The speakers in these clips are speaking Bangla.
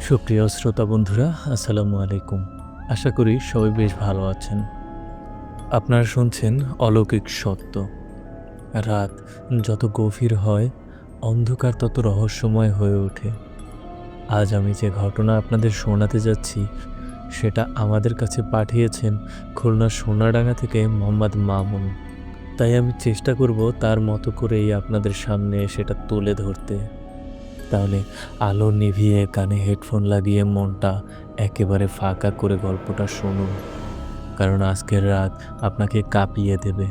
সুপ্রিয় শ্রোতা বন্ধুরা, আসসালামু আলাইকুম। আশা করি সবাই বেশ ভালো আছেন। আপনারা শুনছেন অলৌকিক সত্য। রাত যত গভীর হয়, অন্ধকার তত রহস্যময় হয়ে ওঠে। আজ আমি যে ঘটনা আপনাদের শোনাতে যাচ্ছি, সেটা আমাদের কাছে পাঠিয়েছেন খুলনার সোনাডাঙ্গা থেকে মোহাম্মদ মামুন। তাই আমি চেষ্টা করব তার মতো করেই আপনাদের সামনে সেটা তুলে ধরতে। তাহলে আলো নিভিয়ে কানে হেডফোন লাগিয়ে মনটা একেবারে ফাঁকা করে গল্পটা শুনুন, কারণ আজকের রাত আপনাকে কাঁপিয়ে দেবে।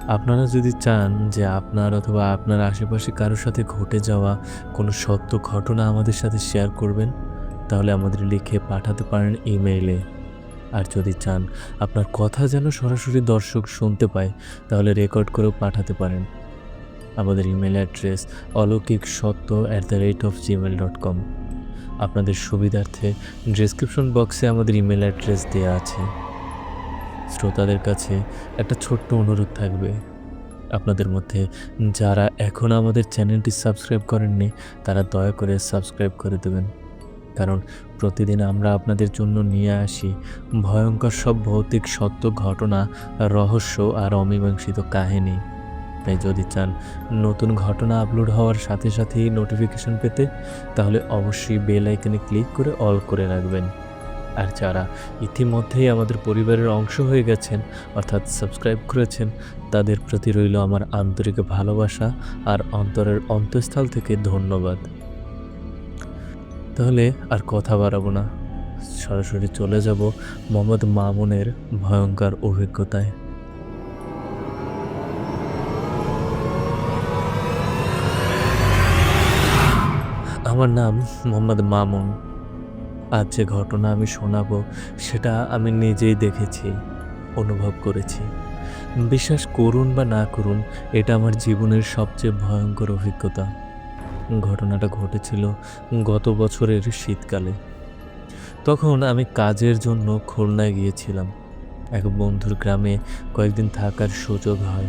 আপনারা যদি চান যে আপনার অথবা আপনার আশেপাশে কারোর সাথে ঘটে যাওয়া কোনো সত্য ঘটনা আমাদের সাথে শেয়ার করবেন, তাহলে আমাদের লিখে পাঠাতে পারেন ইমেইলে। আর যদি চান আপনার কথা যেন সরাসরি দর্শক শুনতে পায়, তাহলে রেকর্ড করেও পাঠাতে পারেন। আমাদের ইমেল অ্যাড্রেস অলৌকিকসত্য@gmail.com। আপনাদের সুবিধার্থে ডেসক্রিপশন বক্সে আমাদের ইমেল অ্যাড্রেস দেওয়া আছে। শ্রোতাদের কাছে একটা ছোট্ট অনুরোধ থাকবে, আপনাদের মধ্যে যারা এখনও আমাদের চ্যানেলটি সাবস্ক্রাইব করেননি, তারা দয়া করে সাবস্ক্রাইব করে দেবেন। কারণ প্রতিদিন আমরা আপনাদের জন্য নিয়ে আসি ভয়ঙ্কর সব ভৌতিক সত্য ঘটনা, রহস্য আর অমীমাংসিত কাহিনী। তাই যদি চান নতুন ঘটনা আপলোড হওয়ার সাথে সাথেই নোটিফিকেশন পেতে, তাহলে অবশ্যই বেল আইকনে ক্লিক করে অল করে রাখবেন। আর যারা ইতিমধ্যেই আমাদের পরিবারের অংশ হয়ে গেছেন, অর্থাৎ সাবস্ক্রাইব করেছেন, তাদের প্রতি রইল আমার আন্তরিক ভালোবাসা আর অন্তরের অন্তঃস্থল থেকে ধন্যবাদ। তাহলে আর কথা বাড়াবো না, সরাসরি চলে যাব মোহাম্মদ মামুনের ভয়ঙ্কর অভিজ্ঞতায়। আমার নাম মোহাম্মদ মামুন। আজ যে ঘটনা আমি শোনাবো, সেটা আমি নিজেই দেখেছি, অনুভব করেছি। বিশ্বাস করুন বা না করুন, এটা আমার জীবনের সবচেয়ে ভয়ঙ্কর অভিজ্ঞতা। ঘটনাটা ঘটেছিল গত বছরের শীতকালে। তখন আমি কাজের জন্য খুলনায় গিয়েছিলাম। এক বন্ধুর গ্রামে কয়েকদিন থাকার সুযোগ হয়।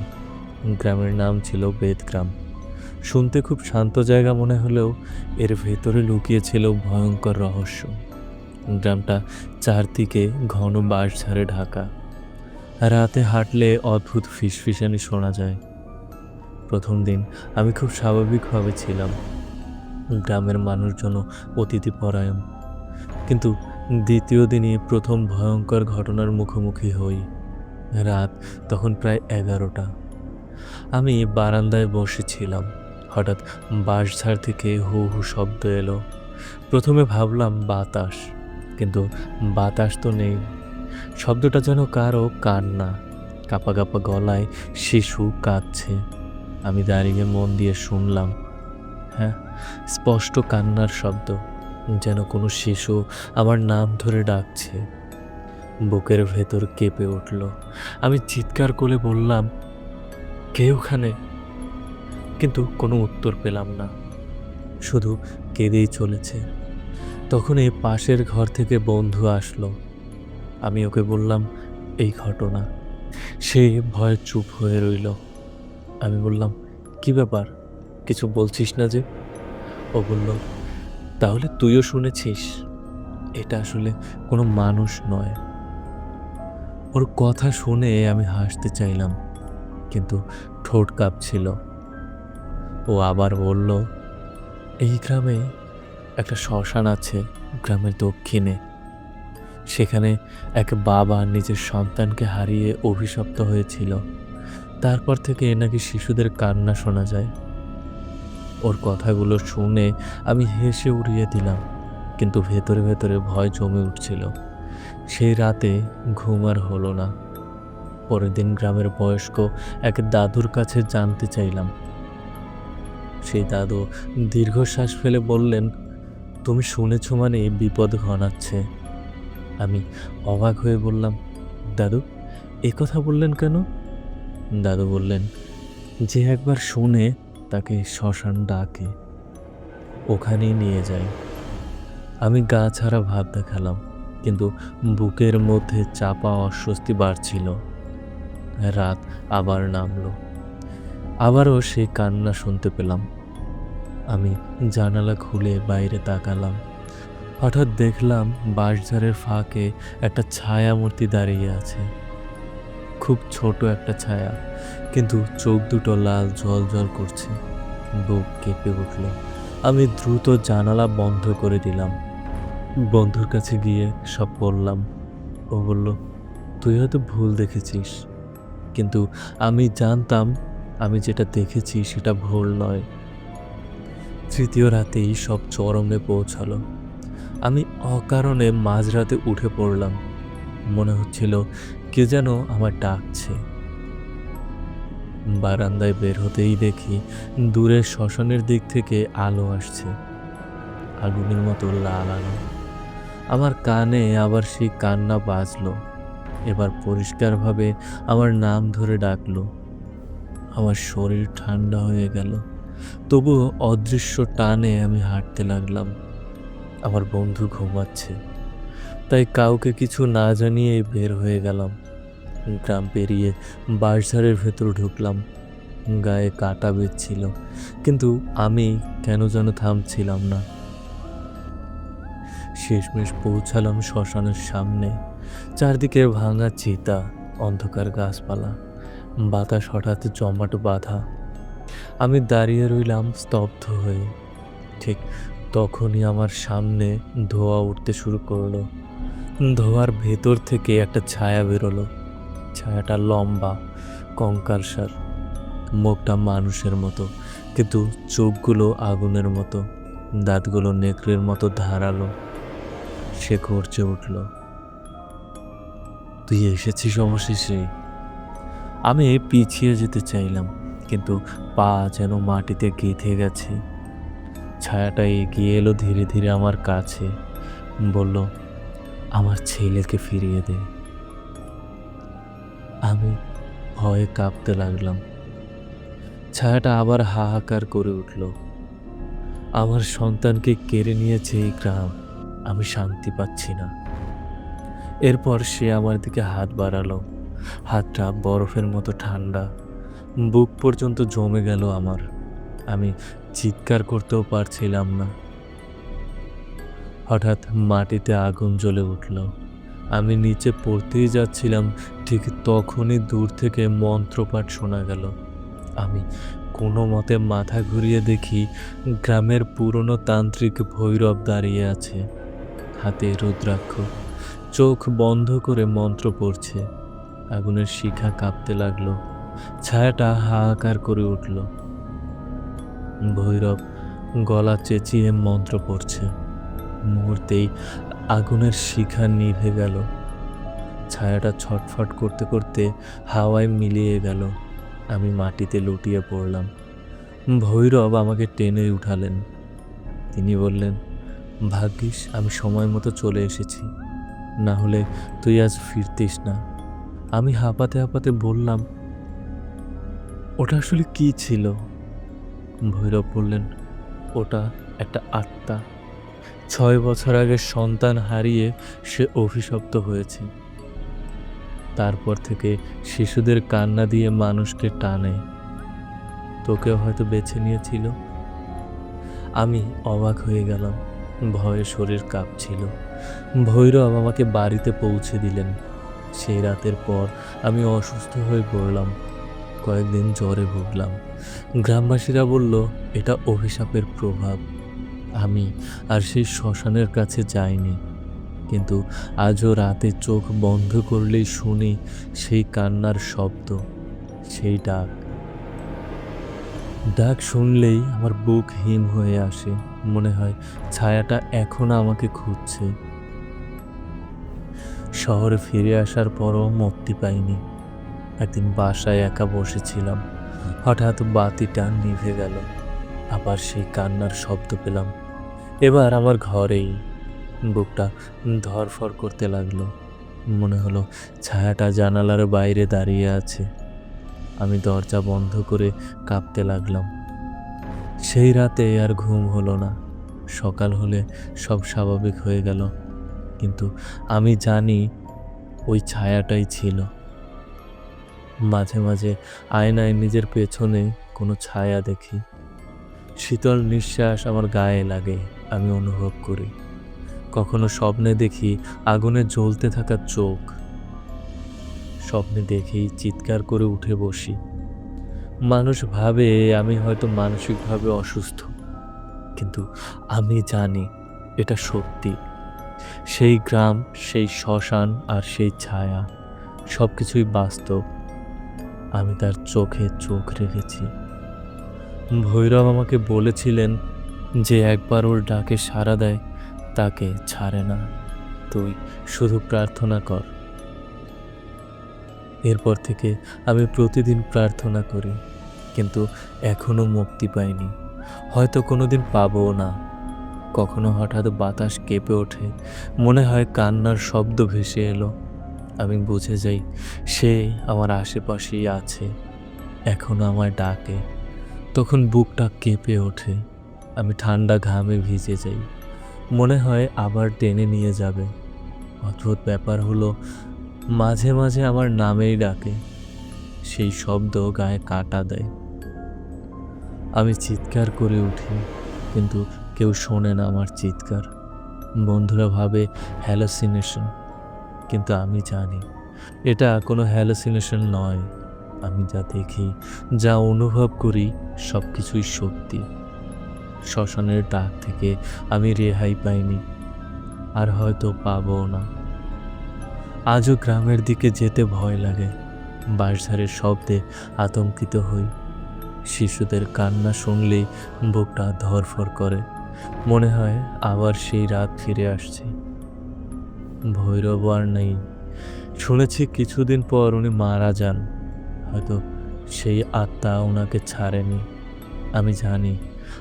গ্রামের নাম ছিল বেদগ্রাম। শুনতে খুব শান্ত জায়গা মনে হলেও এর ভেতরে লুকিয়েছিল ভয়ঙ্কর রহস্য। গ্রামটা চারদিকে ঘন বাঁশঝাড়ে ঢাকা। রাতে হাঁটলে অদ্ভুত ফিসফিসানি শোনা যায়। প্রথম দিন আমি খুব স্বাভাবিকভাবে ছিলাম। গ্রামের মানুষজন অতিথিপরায়ণ। কিন্তু দ্বিতীয় দিনই প্রথম ভয়ঙ্কর ঘটনার মুখোমুখি হই। রাত তখন প্রায় 11টা। আমি বারান্দায় বসেছিলাম। হঠাৎ বাঁশঝাড় থেকে হু হু শব্দ এলো। প্রথমে ভাবলাম বাতাস, কিন্তু বাতাস তো নেই। শব্দটা যেন কারো কান্না, কাঁপা কাঁপা গলায় শিশু কাঁদছে। আমি দাঁড়িয়ে মন দিয়ে শুনলাম। হ্যাঁ, স্পষ্ট কান্নার শব্দ, যেন কোনো শিশু আমার নাম ধরে ডাকছে। বুকের ভেতর কেঁপে উঠল। আমি চিৎকার করে বললাম, কে ওখানে? কিন্তু কোনো উত্তর পেলাম না, শুধু কেঁদেই চলেছে। তখন এই পাশের ঘর থেকে বন্ধু আসলো। আমি ওকে বললাম এই ঘটনা। সে ভয়ে চুপ হয়ে রইল। আমি বললাম, কি ব্যাপার, কিছু বলছিস না যে? ও বলল, তাহলে তুইও শুনেছিস? এটা আসলে কোনো মানুষ নয়। ওর কথা শুনে আমি হাসতে চাইলাম, কিন্তু ঠোঁট কাঁপছিল। ও আবার বলল, এই গ্রামে একটা শ্মশান আছে, গ্রামের দক্ষিণে। সেখানে এক বাবা নিজের সন্তানকে হারিয়ে অভিশপ্ত হয়েছিল। তারপর থেকে নাকি শিশুদের কান্না শোনা যায়। ওর কথাগুলো শুনে আমি হেসে উড়িয়ে দিলাম, কিন্তু ভেতরে ভেতরে ভয় জমে উঠছিল। সেই রাতে ঘুম আর হলো না। পরের দিন গ্রামের বয়স্ক এক দাদুর কাছে জানতে চাইলাম। সেই দাদু দীর্ঘশ্বাস ফেলে বললেন, তুমি শুনেছ মানে বিপদ ঘনাচ্ছে। আমি অবাক হয়ে বললাম, দাদু এ কথা বললেন কেন? দাদু বললেন, যে একবার শুনে তাকে শ্মশান ডাকে, ওখানেই নিয়ে যায়। আমি গা ছাড়া ভাব দেখালাম, কিন্তু বুকের মধ্যে চাপা অস্বস্তি বাড়ছিল। রাত আবার নামলো। আবারও সেই কান্না শুনতে পেলাম। আমি জানালা খুলে বাইরে তাকালাম। হঠাৎ দেখলাম বাঁশঝাড়ের ফাঁকে একটা ছায়ামূর্তি দাঁড়িয়ে আছে। খুব ছোট একটা ছায়া, কিন্তু চোখ দুটো লাল জ্বলজ্বল করছে। বুক কেঁপে উঠল। আমি দ্রুত জানালা বন্ধ করে দিলাম। বন্ধুর কাছে গিয়ে সব বললাম। ও বলল, তুই হয়তো ভুল দেখেছিস। কিন্তু আমি জানতাম আমি যেটা দেখেছি সেটা ভুল নয়। তৃতীয় রাতেই সব চরমে পৌঁছালো। আমি অকারণে মাঝরাতে উঠে পড়লাম। মনে হচ্ছিল কে যেন আমার ডাকছে। বারান্দায় বের হতেই দেখি দূরের শ্মশানের দিক থেকে আলো আসছে, আগুনের মতো লাল আলো। আমার কানে আবার সেই কান্না বাজলো। এবার পরিষ্কারভাবে আমার নাম ধরে ডাকলো। আমার শরীর ঠান্ডা হয়ে গেল। তবুও অদৃশ্য টানে আমি হাঁটতে লাগলাম। আমার বন্ধু ঘুমাচ্ছে, তাই কাউকে কিছু না জানিয়ে বের হয়ে গেলাম। গ্রাম পেরিয়ে বাঁশঝাড়ের ভেতর ঢুকলাম। গায়ে কাঁটা বিঁধছিল, কিন্তু আমি কেন যেন থামছিলাম না। শেষমেশ পৌঁছালাম শ্মশানের সামনে। চারদিকে ভাঙা চিতা, অন্ধকার গাছপালা, বাতাস হঠাৎ জমাট বাঁধা। আমি দাঁড়িয়ে রইলাম স্তব্ধ হয়ে। ঠিক তখনই আমার সামনে ধোঁয়া উঠতে শুরু করলো। ধোঁয়ার ভেতর থেকে একটা ছায়া বেরোলো। ছায়াটা লম্বা, কঙ্কালসার, মুখটা মানুষের মতো, কিন্তু চোখগুলো আগুনের মতো, দাঁতগুলো নেকড়ের মতো ধারালো। সে গর্জে উঠল, তুই এসেছিস অবশেষে। আমি পিছিয়ে যেতে চাইলাম, কিন্তু পা যেন মাটিতে গেঁথে গেছে। ছায়াটা এগিয়ে এলো ধীরে ধীরে আমার কাছে, বলল, আমার ছেলেকে ফিরিয়ে দে। আমি ভয়ে কাঁপতে লাগলাম। ছায়াটা আবার হাহাকার করে উঠল, আমার সন্তানকে কেড়ে নিয়েছে এই গ্রাম, আমি শান্তি পাচ্ছি না। এরপর সে আমার দিকে হাত বাড়ালো। হাতটা বরফের মতো ঠান্ডা, বুক পর্যন্ত জমে গেল আমার। আমি চিৎকার করতেও পারছিলাম না। হঠাৎ মাটিতে আগুন জ্বলে উঠল। আমি নিচে পড়তেই যাচ্ছিলাম, ঠিক তখনই দূর থেকে মন্ত্রপাঠ শোনা গেল। আমি কোনো মতে মাথা ঘুরিয়ে দেখি গ্রামের পুরনো তান্ত্রিক ভৈরব দাঁড়িয়ে আছে, হাতে রুদ্রাক্ষ, চোখ বন্ধ করে মন্ত্র পড়ছে। আগুনের শিখা কাঁপতে লাগলো। ছায়াটা হাহাকার করে উঠল। ভৈরব গলা চেঁচিয়ে মন্ত্র পড়ছে। মুহূর্তেই আগুনের শিখা নিভে গেল। ছায়াটা ছটফট করতে করতে হাওয়ায় মিলিয়ে গেল। আমি মাটিতে লুটিয়ে পড়লাম। ভৈরব আমাকে টেনে উঠালেন। তিনি বললেন, ভাগ্যিস আমি সময় মতো চলে এসেছি, না হলে তুই আজ ফিরতিস না। আমি হাঁপাতে হাঁপাতে বললাম, ওটা আসলে কি ছিল? ভৈরব বললেন, ওটা একটা আত্মা। 6 বছর আগে সন্তান হারিয়ে সে অভিশপ্ত হয়েছে। তারপর থেকে শিশুদের কান্না দিয়ে মানুষকে টানে। তোকেও হয়তো বেছে নিয়েছিল। আমি অবাক হয়ে গেলাম, ভয়ে শরীর কাঁপছিল। ভৈরব আমাকে বাড়িতে পৌঁছে দিলেন। সেই রাতের পর আমি অসুস্থ হয়ে পড়লাম। কয়েকদিন জ্বরে ভুগলাম। গ্রামবাসীরা বলল এটা অভিশাপের প্রভাব। আমি আর সেই শ্মশানের কাছে যাইনি, কিন্তু আজও রাতে চোখ বন্ধ করলেই শুনি সেই কান্নার শব্দ, সেই ডাক। ডাক শুনলেই আমার বুক হিম হয়ে আসে। মনে হয় ছায়াটা এখনো আমাকে খুঁজছে। শহরে ফিরে আসার পরও মুক্তি পাইনি। একদিন বাসায় একা বসেছিলাম। হঠাৎ বাতিটা নিভে গেল। আবার সেই কান্নার শব্দ পেলাম। এবার আমার ঘরেই। বুকটা ধড়ফড় করতে লাগলো। মনে হলো ছায়াটা জানালার বাইরে দাঁড়িয়ে আছে। আমি দরজা বন্ধ করে কাঁপতে লাগলাম। সেই রাতে আর ঘুম হলো না। সকাল হলে সব স্বাভাবিক হয়ে গেল, কিন্তু আমি জানি ওই ছায়াটাই ছিল। মাঝে মাঝে আয়নায় নিজের পেছনে কোনো ছায়া দেখি, শীতল নিঃশ্বাস আমার গায়ে লাগে, আমি অনুভব করি। কখনো স্বপ্নে দেখি আগুনে জ্বলতে থাকা চোখ, স্বপ্নে দেখেই চিৎকার করে উঠে বসি। মানুষ ভাবে আমি হয়তো মানসিকভাবে অসুস্থ, কিন্তু আমি জানি এটা সত্যি। সেই গ্রাম, সেই শ্মশান আর সেই ছায়া সবকিছুই বাস্তব। আমি তার চোখে চোখ রেখেছি। ভৈরব আমাকে বলেছিলেন যে একবার ওর ডাকে সাড়া দেয় তাকে ছাড়ে না। তুই শুধু প্রার্থনা কর। এরপর থেকে আমি প্রতিদিন প্রার্থনা করি, কিন্তু এখনো মুক্তি পাইনি। হয়তো কোনোদিন পাবও না। কখনো হঠাৎ বাতাস কেঁপে ওঠে, মনে হয় কান্নার শব্দ ভেসে এলো। আমি বুঝে যাই সে আমার আশেপাশেই আছে, এখনো আমায় ডাকে। তখন বুকটা কেঁপে ওঠে, আমি ঠান্ডা ঘামে ভিজে যাই। মনে হয় আবার টেনে নিয়ে যাবে। অদ্ভুত ব্যাপার হলো, মাঝে মাঝে আমার নামেই ডাকে। সেই শব্দ গায়ে কাঁটা দেয়। আমি চিৎকার করে উঠি, কিন্তু কেউ শোনে না আমার চিৎকার। বন্ধুরা ভাবে হ্যালোসিনেশন, কিন্তু আমি জানি এটা কোনো হ্যালোসিনেশন নয়। আমি যা দেখি, যা অনুভব করি, সব কিছুই সত্যি। শ্মশানের ডাক থেকে আমি রেহাই পাইনি, আর হয়তো পাবও না। আজও গ্রামের দিকে যেতে ভয় লাগে। বাঁশঝাড়ের শব্দে আতঙ্কিত হই। শিশুদের কান্না শুনলেই বুকটা ধড়ফড় করে। মনে হয় আবার সেই রাত ফিরে আসছে। ভৈরব আর নেই। শুনেছি কিছুদিন পর উনি মারা যান। হয়তো সেই আত্মা ওনাকে ছাড়েনি। আমি জানি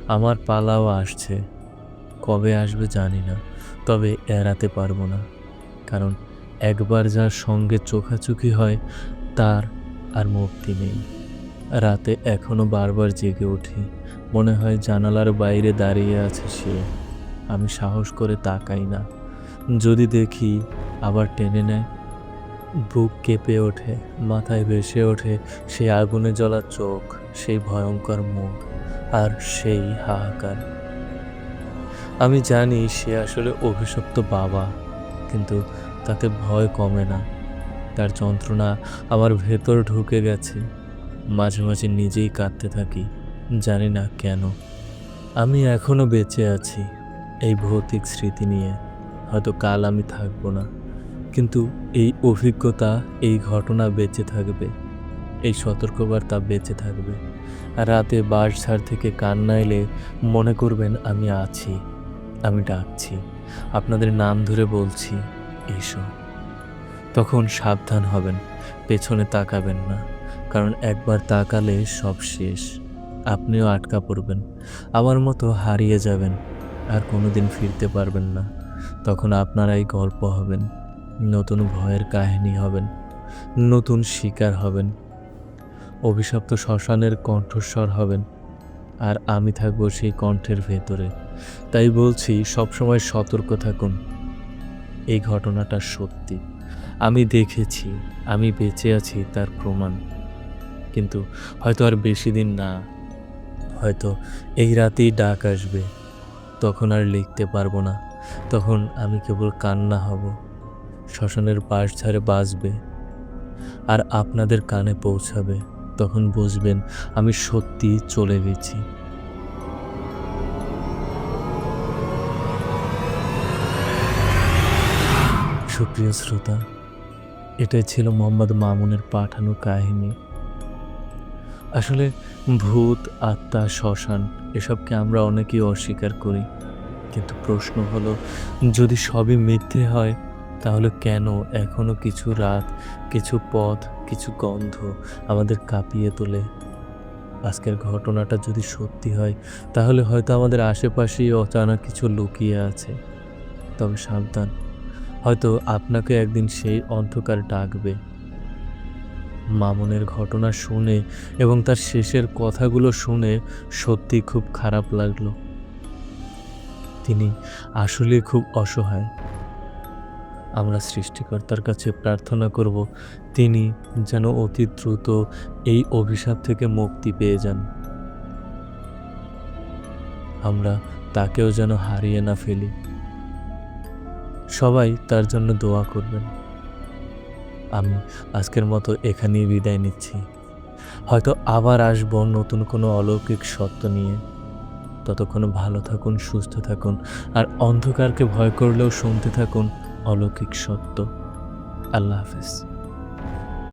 আমার পালাও আসছে। কবে আসবে জানি না, তবে এড়াতে পারবো না। কারণ একবার যার সঙ্গে চোখাচোখি হয় তার আর মুক্তি নেই। রাতে এখনো বারবার জেগে উঠি। মনে হয় জানালার বাইরে দাঁড়িয়ে আছে সে। আমি সাহস করে তাকাই না। যদি দেখি আবার টেনে নেয়। বুক কেঁপে ওঠে, মাথায় ভেসে ওঠে সেই আগুনে জ্বলা চোখ, সেই ভয়ঙ্কর মুখ, আর সেই হাহাকার। আমি জানি সে আসলে অভিশপ্ত বাবা, কিন্তু তাতে ভয় কমে না। তার যন্ত্রণা আমার ভেতর ঢুকে গেছে। মাঝে মাঝে নিজেই কাঁদতে থাকি, জানি না কেন। আমি এখনো বেঁচে আছি এই ভৌতিক স্মৃতি নিয়ে। হয়তো কাল আমি থাকবো না, কিন্তু এই অভিজ্ঞতা, এই ঘটনা বেঁচে থাকবে। এই সতর্কবার্তা বেঁচে থাকবে। আর রাতে বাঁশঝাড় থেকে কান্না এলে মনে করবেন আমি আছি, আমি ডাকছি, আপনাদের নাম ধরে বলছি, এসো। তখন সাবধান হবেন, পেছনে তাকাবেন না। কারণ একবার তাকালে সব শেষ। আপনিও আটকা পড়বেন, আমার মতো হারিয়ে যাবেন, আর কোনোদিন ফিরতে পারবেন না। তখন আপনারাই গল্প হবেন, নতুন ভয়ের কাহিনী হবেন, নতুন শিকার হবেন, অভিশপ্ত শ্মশানের কণ্ঠস্বর হবেন। আর আমি থাকবো সেই কণ্ঠের ভেতরে। তাই বলছি, সবসময় সতর্ক থাকুন। এই ঘটনাটা সত্যি। আমি দেখেছি, আমি বেঁচে আছি তার প্রমাণ। কিন্তু হয়তো আর বেশি দিন না। হয়তো এই রাতেই ডাক আসবে। তখন আর লিখতে পারবো না। তখন আমি কেবল কান্না হব। শ্মশানের বাঁশঝাড়ে বাজবে, আর আপনাদের কানে পৌঁছাবে। তখন বুঝবেন আমি সত্যি চলে গেছি। সুপ্রিয় শ্রোতা, এটাই ছিল মোহাম্মদ মামুনের পাঠানো কাহিনী। আসলে ভূত, আত্মা, শ্মশান এসবকে আমরা অনেকেই অস্বীকার করি। কিন্তু প্রশ্ন হলো, যদি সবই মিথ্যে হয়, তাহলে কেন এখনো কিছু রাত, কিছু পথ, কিছু গন্ধ আমাদের কাঁপিয়ে তোলে? আজকের ঘটনাটা যদি সত্যি হয়, তাহলে হয়তো আমাদের আশেপাশেই অজানা কিছু লুকিয়ে আছে। তবে সাবধান, হয়তো আপনাকে একদিন সেই অন্ধকার ডাকবে। মামুনের ঘটনা শুনে এবং তার শেষের কথাগুলো শুনে সত্যি খুব খারাপ লাগলো। তিনি আসলে খুব অসহায়। আমরা সৃষ্টিকর্তার কাছে প্রার্থনা করব, তিনি যেন অতি দ্রুত এই অভিশাপ থেকে মুক্তি পেয়ে যান। আমরা তাকেও যেন হারিয়ে না ফেলি। সবাই তার জন্য দোয়া করবেন। আমি আজকের মতো এখানেই বিদায় নিচ্ছি। হয়তো আবার আসবো নতুন কোনো অলৌকিক সত্য নিয়ে। ততক্ষণ ভালো থাকুন, সুস্থ থাকুন, আর অন্ধকারকে ভয় করলেও শুনতে থাকুন অলৌকিক সত্য। আল্লাহ হাফেজ।